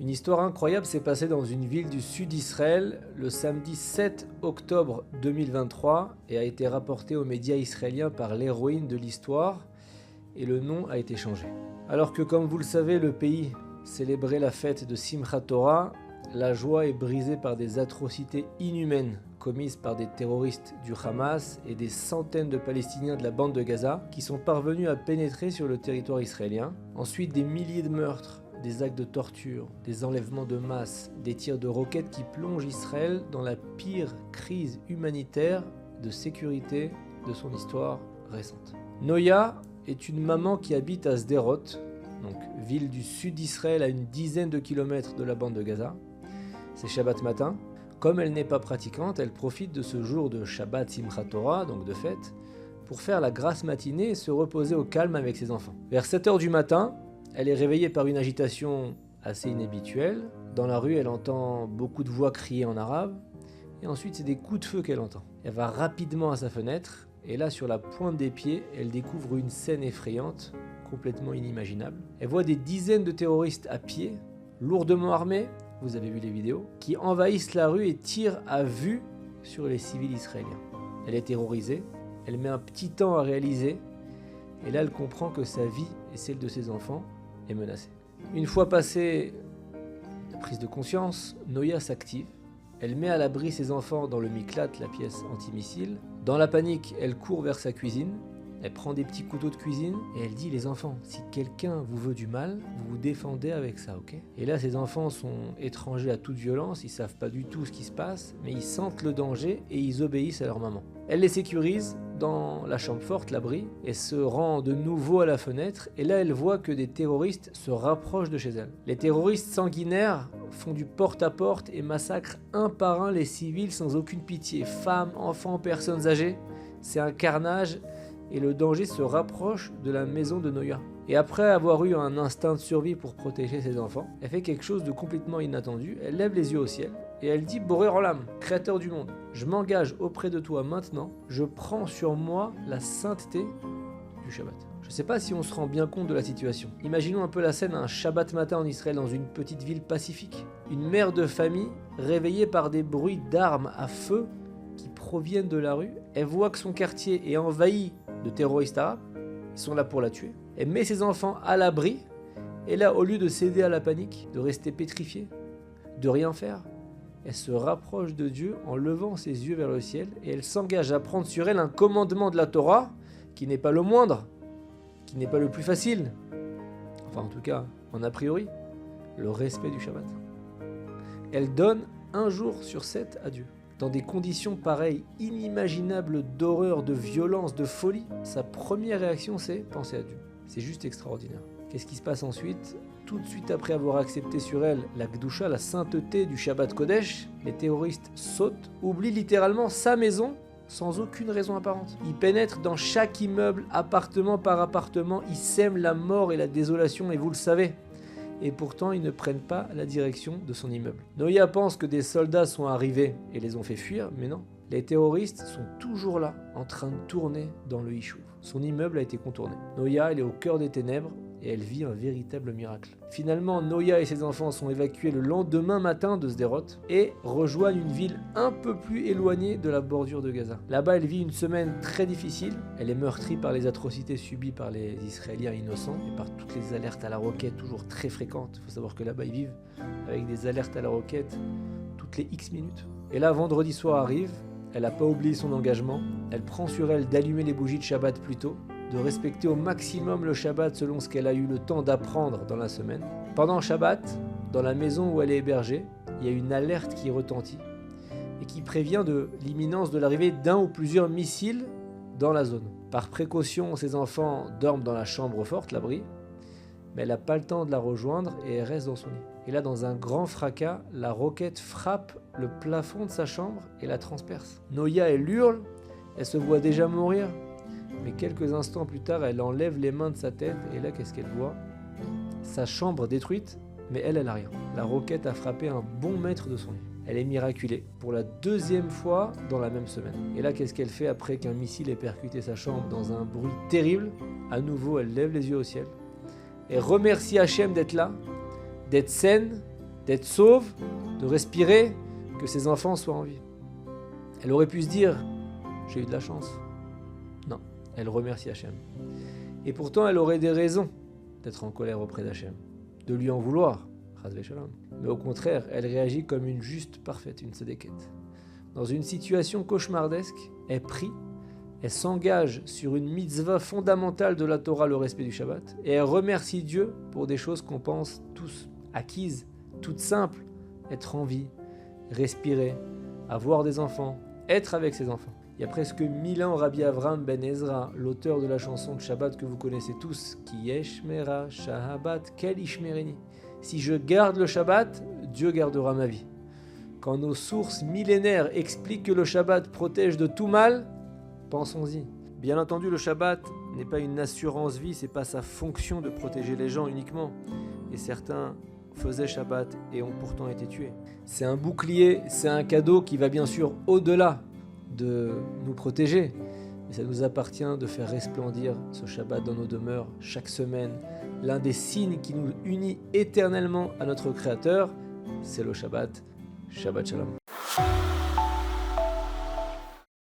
Une histoire incroyable s'est passée dans une ville du sud d'Israël le samedi 7 octobre 2023 et a été rapportée aux médias israéliens par l'héroïne de l'histoire et le nom a été changé. Alors que comme vous le savez, le pays célébrait la fête de Simchat Torah, la joie est brisée par des atrocités inhumaines commises par des terroristes du Hamas et des centaines de Palestiniens de la bande de Gaza qui sont parvenus à pénétrer sur le territoire israélien. Ensuite, des milliers de meurtres, des actes de torture, des enlèvements de masse, des tirs de roquettes qui plongent Israël dans la pire crise humanitaire de sécurité de son histoire récente. Noya est une maman qui habite à Sderot, donc ville du sud d'Israël à une dizaine de kilomètres de la bande de Gaza. C'est Shabbat matin. Comme elle n'est pas pratiquante, elle profite de ce jour de Shabbat Simchat Torah, donc de fête, pour faire la grasse matinée et se reposer au calme avec ses enfants. Vers 7h du matin, elle est réveillée par une agitation assez inhabituelle. Dans la rue, elle entend beaucoup de voix crier en arabe. Et ensuite, c'est des coups de feu qu'elle entend. Elle va rapidement à sa fenêtre. Et là, sur la pointe des pieds, elle découvre une scène effrayante, complètement inimaginable. Elle voit des dizaines de terroristes à pied, lourdement armés, vous avez vu les vidéos, qui envahissent la rue et tirent à vue sur les civils israéliens. Elle est terrorisée, elle met un petit temps à réaliser, et là elle comprend que sa vie et celle de ses enfants est menacée. Une fois passée la prise de conscience, Noya s'active, elle met à l'abri ses enfants dans le miklat, la pièce antimissile. Dans la panique, elle court vers sa cuisine, elle prend des petits couteaux de cuisine et elle dit: les enfants, si quelqu'un vous veut du mal, vous vous défendez avec ça, ok? Et là, ces enfants sont étrangers à toute violence, ils savent pas du tout ce qui se passe, mais ils sentent le danger et ils obéissent à leur maman. Elle les sécurise dans la chambre forte, l'abri, et se rend de nouveau à la fenêtre, et là elle voit que des terroristes se rapprochent de chez elle. Les terroristes sanguinaires font du porte-à-porte et massacrent un par un les civils sans aucune pitié, femmes, enfants, personnes âgées. C'est un carnage et le danger se rapproche de la maison de Noya. Et après avoir eu un instinct de survie pour protéger ses enfants, elle fait quelque chose de complètement inattendu, elle lève les yeux au ciel et elle dit: Boré Olam, créateur du monde, je m'engage auprès de toi maintenant, je prends sur moi la sainteté du Shabbat. Je ne sais pas si on se rend bien compte de la situation. Imaginons un peu la scène un Shabbat matin en Israël dans une petite ville pacifique. Une mère de famille réveillée par des bruits d'armes à feu qui proviennent de la rue, elle voit que son quartier est envahi de terroristes arabes, ils sont là pour la tuer. Elle met ses enfants à l'abri, et là, au lieu de céder à la panique, de rester pétrifiée, de rien faire, elle se rapproche de Dieu en levant ses yeux vers le ciel, et elle s'engage à prendre sur elle un commandement de la Torah, qui n'est pas le moindre, qui n'est pas le plus facile, enfin en tout cas, en a priori, le respect du Shabbat. Elle donne 1 jour sur 7 à Dieu. Dans des conditions pareilles, inimaginables d'horreur, de violence, de folie, sa première réaction c'est penser à Dieu. C'est juste extraordinaire. Qu'est-ce qui se passe ensuite? Tout de suite après avoir accepté sur elle la Gdusha, la sainteté du Shabbat Kodesh, les terroristes sautent, oublient littéralement sa maison sans aucune raison apparente. Ils pénètrent dans chaque immeuble, appartement par appartement, ils sèment la mort et la désolation, et vous le savez. Et pourtant ils ne prennent pas la direction de son immeuble. Noya pense que des soldats sont arrivés et les ont fait fuir, mais non. Les terroristes sont toujours là, en train de tourner dans le Yishuv. Son immeuble a été contourné. Noya, elle est au cœur des ténèbres et elle vit un véritable miracle. Finalement, Noya et ses enfants sont évacués le lendemain matin de Sderot et rejoignent une ville un peu plus éloignée de la bordure de Gaza. Là-bas, elle vit une semaine très difficile. Elle est meurtrie par les atrocités subies par les Israéliens innocents et par toutes les alertes à la roquette toujours très fréquentes. Il faut savoir que là-bas, ils vivent avec des alertes à la roquette toutes les X minutes. Et là, vendredi soir arrive, elle n'a pas oublié son engagement, elle prend sur elle d'allumer les bougies de Shabbat plus tôt, de respecter au maximum le Shabbat selon ce qu'elle a eu le temps d'apprendre dans la semaine. Pendant Shabbat, dans la maison où elle est hébergée, il y a une alerte qui retentit et qui prévient de l'imminence de l'arrivée d'un ou plusieurs missiles dans la zone. Par précaution, ses enfants dorment dans la chambre forte, l'abri, mais elle n'a pas le temps de la rejoindre et elle reste dans son lit. Et là, dans un grand fracas, la roquette frappe le plafond de sa chambre et la transperce. Noya, elle hurle, elle se voit déjà mourir, mais quelques instants plus tard, elle enlève les mains de sa tête et là, qu'est-ce qu'elle voit? Sa chambre détruite, mais elle a rien. La roquette a frappé un bon mètre de son lit. Elle est miraculée pour la 2e fois dans la même semaine. Et là, qu'est-ce qu'elle fait après qu'un missile ait percuté sa chambre dans un bruit terrible? À nouveau, elle lève les yeux au ciel et remercie Hachem d'être là, d'être saine d'être sauve, de respirer, que ses enfants soient en vie. Elle aurait pu se dire « j'ai eu de la chance ». Non, elle remercie Hachem. Et pourtant, elle aurait des raisons d'être en colère auprès d'Hachem, de lui en vouloir, chas v'shalom. Mais au contraire, elle réagit comme une juste parfaite, une tzedeket. Dans une situation cauchemardesque, elle prie, elle s'engage sur une mitzvah fondamentale de la Torah, le respect du Shabbat, et elle remercie Dieu pour des choses qu'on pense tous acquises, toutes simples, être en vie, respirer, avoir des enfants, être avec ses enfants. Il y a presque 1000 ans, Rabbi Avraham ben Ezra, l'auteur de la chanson de Shabbat que vous connaissez tous, Ki yeshmera Shabbat kel ishmereni. Si je garde le Shabbat, Dieu gardera ma vie. Quand nos sources millénaires expliquent que le Shabbat protège de tout mal, pensons-y. Bien entendu, le Shabbat n'est pas une assurance vie, c'est pas sa fonction de protéger les gens uniquement. Et certains faisaient Shabbat et ont pourtant été tués. C'est un bouclier, c'est un cadeau qui va bien sûr au-delà de nous protéger. Mais ça nous appartient de faire resplendir ce Shabbat dans nos demeures chaque semaine. L'un des signes qui nous unit éternellement à notre Créateur, c'est le Shabbat. Shabbat Shalom.